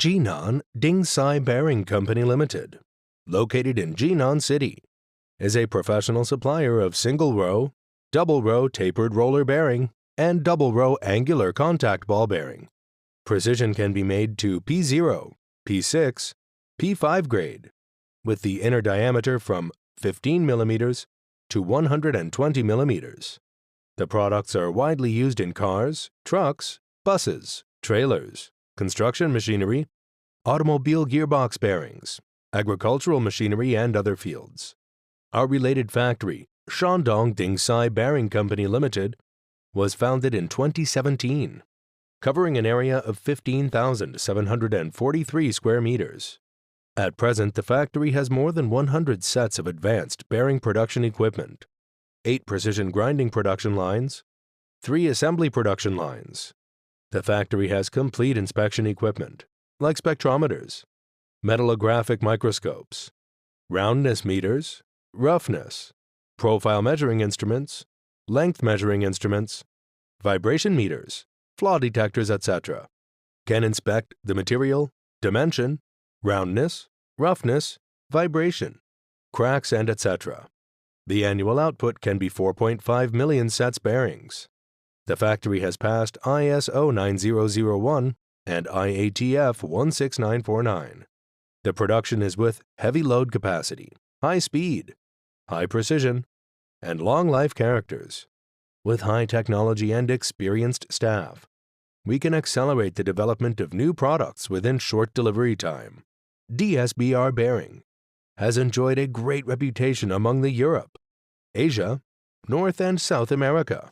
Jinan Dingsai Bearing Company Limited, located in Jinan City, is a professional supplier of single-row, double-row tapered roller bearing, and double-row angular contact ball bearing. Precision can be made to P0, P6, P5 grade, with the inner diameter from 15 mm to 120 mm. The products are widely used in cars, trucks, buses, trailers, construction machinery, automobile gearbox bearings, agricultural machinery, and other fields. Our related factory, Shandong Dingsai Bearing Company Limited, was founded in 2017, covering an area of 15,743 square meters. At present, the factory has more than 100 sets of advanced bearing production equipment, 8 precision grinding production lines, 3 assembly production lines. The factory has complete inspection equipment, like spectrometers, metallographic microscopes, roundness meters, roughness, profile measuring instruments, length measuring instruments, vibration meters, flaw detectors, etc. Can inspect the material, dimension, roundness, roughness, vibration, cracks, and etc. The annual output can be 4.5 million sets bearings. The factory has passed ISO 9001 and IATF 16949. The production is with heavy load capacity, high speed, high precision, and long life characters. With high technology and experienced staff, we can accelerate the development of new products within short delivery time. DSBR Bearing has enjoyed a great reputation among the Europe, Asia, North and South America,